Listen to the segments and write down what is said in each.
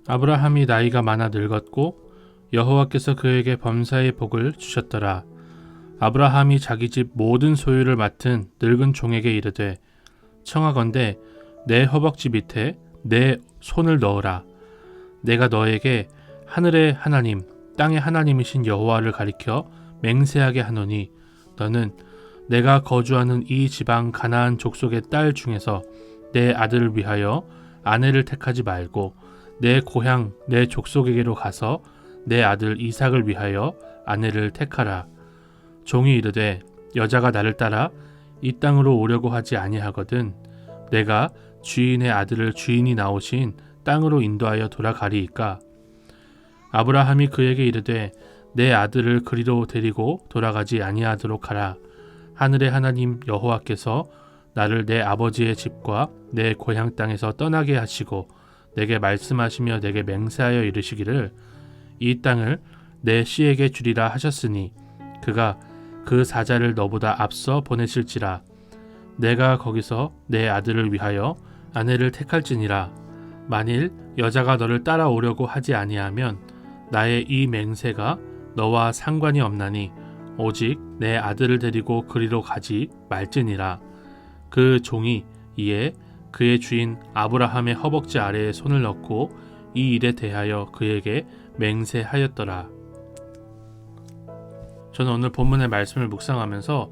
아브라함이 나이가 많아 늙었고 여호와께서 그에게 범사의 복을 주셨더라. 아브라함이 자기 집 모든 소유를 맡은 늙은 종에게 이르되 청하건대 내 허벅지 밑에 내 손을 넣으라. 내가 너에게 하늘의 하나님 땅의 하나님이신 여호와를 가리켜 맹세하게 하노니 너는 내가 거주하는 이 지방 가나안 족속의 딸 중에서 내 아들을 위하여 아내를 택하지 말고 내 고향 내 족속에게로 가서 내 아들 이삭을 위하여 아내를 택하라. 종이 이르되 여자가 나를 따라 이 땅으로 오려고 하지 아니하거든 내가 주인의 아들을 주인이 나오신 땅으로 인도하여 돌아가리이까. 아브라함이 그에게 이르되 내 아들을 그리로 데리고 돌아가지 아니하도록 하라. 하늘의 하나님 여호와께서 나를 내 아버지의 집과 내 고향 땅에서 떠나게 하시고 내게 말씀하시며 내게 맹세하여 이르시기를 이 땅을 내 씨에게 주리라 하셨으니 그가 그 사자를 너보다 앞서 보내실지라. 내가 거기서 내 아들을 위하여 아내를 택할지니라. 만일 여자가 너를 따라오려고 하지 아니하면 나의 이 맹세가 너와 상관이 없나니 오직 내 아들을 데리고 그리로 가지 말지니라. 그 종이 이에 그의 주인 아브라함의 허벅지 아래에 손을 넣고 이 일에 대하여 그에게 맹세하였더라. 저는 오늘 본문의 말씀을 묵상하면서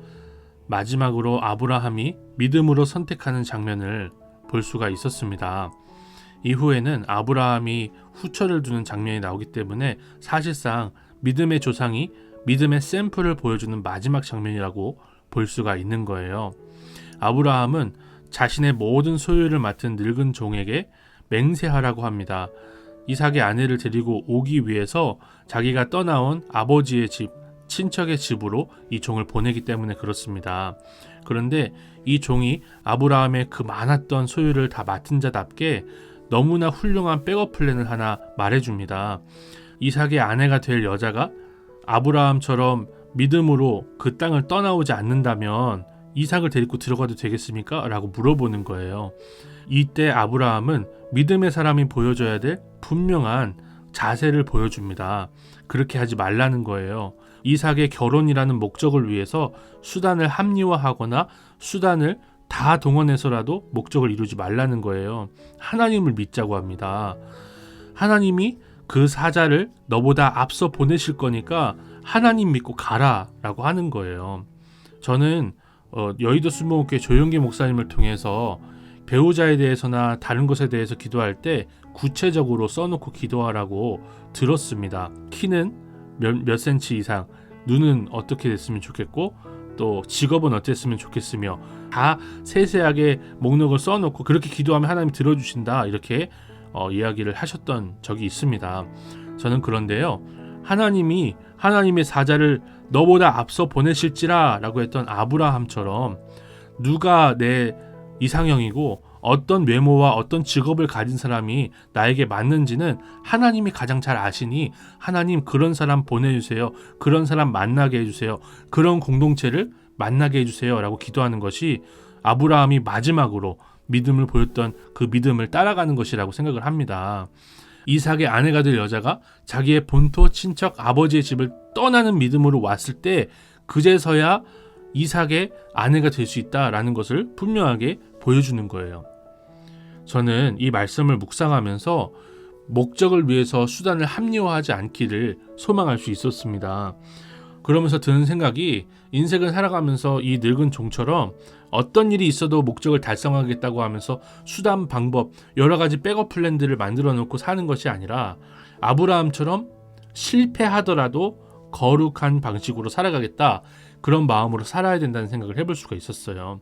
마지막으로 아브라함이 믿음으로 선택하는 장면을 볼 수가 있었습니다. 이후에는 아브라함이 후처를 두는 장면이 나오기 때문에 사실상 믿음의 조상이 믿음의 샘플을 보여주는 마지막 장면이라고 볼 수가 있는 거예요. 아브라함은 자신의 모든 소유를 맡은 늙은 종에게 맹세하라고 합니다. 이삭의 아내를 데리고 오기 위해서 자기가 떠나온 아버지의 집, 친척의 집으로 이 종을 보내기 때문에 그렇습니다. 그런데 이 종이 아브라함의 그 많았던 소유를 다 맡은 자답게 너무나 훌륭한 백업 플랜을 하나 말해줍니다. 이삭의 아내가 될 여자가 아브라함처럼 믿음으로 그 땅을 떠나오지 않는다면 이삭을 데리고 들어가도 되겠습니까? 라고 물어보는 거예요. 이때 아브라함은 믿음의 사람이 보여줘야 될 분명한 자세를 보여줍니다. 그렇게 하지 말라는 거예요. 이삭의 결혼이라는 목적을 위해서 수단을 합리화하거나 수단을 다 동원해서라도 목적을 이루지 말라는 거예요. 하나님을 믿자고 합니다. 하나님이 그 사자를 너보다 앞서 보내실 거니까 하나님 믿고 가라 라고 하는 거예요. 저는 여의도 수목교회 조용기 목사님을 통해서 배우자에 대해서나 다른 것에 대해서 기도할 때 구체적으로 써놓고 기도하라고 들었습니다. 키는 몇 센치 이상, 눈은 어떻게 됐으면 좋겠고 또 직업은 어땠으면 좋겠으며 다 세세하게 목록을 써놓고 그렇게 기도하면 하나님이 들어주신다 이렇게 이야기를 하셨던 적이 있습니다. 저는 그런데요, 하나님이 하나님의 사자를 너보다 앞서 보내실지라 라고 했던 아브라함처럼 누가 내 이상형이고 어떤 외모와 어떤 직업을 가진 사람이 나에게 맞는지는 하나님이 가장 잘 아시니 하나님 그런 사람 보내주세요. 그런 사람 만나게 해주세요. 그런 공동체를 만나게 해주세요 라고 기도하는 것이 아브라함이 마지막으로 믿음을 보였던 그 믿음을 따라가는 것이라고 생각을 합니다. 이삭의 아내가 될 여자가 자기의 본토 친척 아버지의 집을 떠나는 믿음으로 왔을 때 그제서야 이삭의 아내가 될 수 있다라는 것을 분명하게 보여주는 거예요. 저는 이 말씀을 묵상하면서 목적을 위해서 수단을 합리화하지 않기를 소망할 수 있었습니다. 그러면서 드는 생각이 인생을 살아가면서 이 늙은 종처럼 어떤 일이 있어도 목적을 달성하겠다고 하면서 수단, 방법, 여러 가지 백업 플랜들을 만들어 놓고 사는 것이 아니라 아브라함처럼 실패하더라도 거룩한 방식으로 살아가겠다, 그런 마음으로 살아야 된다는 생각을 해볼 수가 있었어요.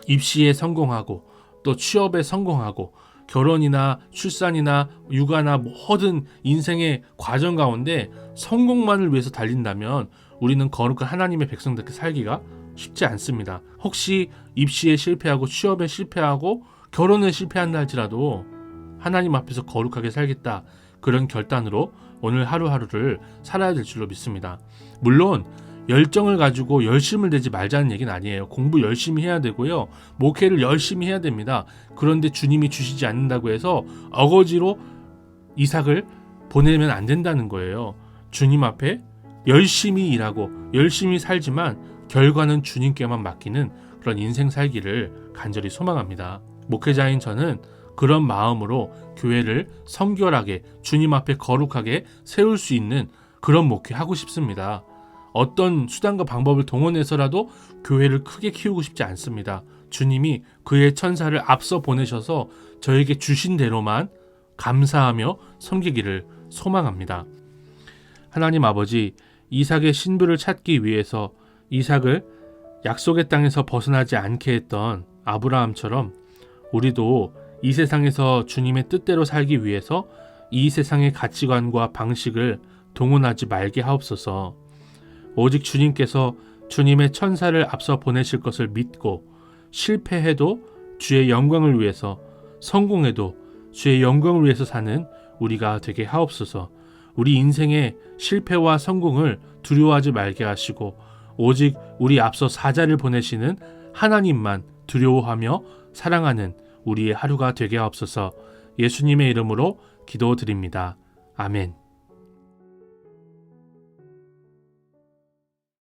입시에 성공하고 또 취업에 성공하고 결혼이나 출산이나 육아나 모든 인생의 과정 가운데 성공만을 위해서 달린다면 우리는 거룩한 하나님의 백성답게 살기가 쉽지 않습니다. 혹시 입시에 실패하고 취업에 실패하고 결혼에 실패한다 할지라도 하나님 앞에서 거룩하게 살겠다, 그런 결단으로 오늘 하루하루를 살아야 될 줄로 믿습니다. 물론 열정을 가지고 열심을 내지 말자는 얘기는 아니에요. 공부 열심히 해야 되고요. 목회를 열심히 해야 됩니다. 그런데 주님이 주시지 않는다고 해서 어거지로 이삭을 보내면 안 된다는 거예요. 주님 앞에 열심히 일하고 열심히 살지만 결과는 주님께만 맡기는 그런 인생 살기를 간절히 소망합니다. 목회자인 저는 그런 마음으로 교회를 성결하게 주님 앞에 거룩하게 세울 수 있는 그런 목회하고 싶습니다. 어떤 수단과 방법을 동원해서라도 교회를 크게 키우고 싶지 않습니다. 주님이 그의 천사를 앞서 보내셔서 저에게 주신 대로만 감사하며 섬기기를 소망합니다. 하나님 아버지, 이삭의 신부를 찾기 위해서 이삭을 약속의 땅에서 벗어나지 않게 했던 아브라함처럼 우리도 이 세상에서 주님의 뜻대로 살기 위해서 이 세상의 가치관과 방식을 동원하지 말게 하옵소서. 오직 주님께서 주님의 천사를 앞서 보내실 것을 믿고 실패해도 주의 영광을 위해서, 성공해도 주의 영광을 위해서 사는 우리가 되게 하옵소서. 우리 인생의 실패와 성공을 두려워하지 말게 하시고 오직 우리 앞서 사자를 보내시는 하나님만 두려워하며 사랑하는 우리의 하루가 되게 하옵소서. 예수님의 이름으로 기도드립니다. 아멘.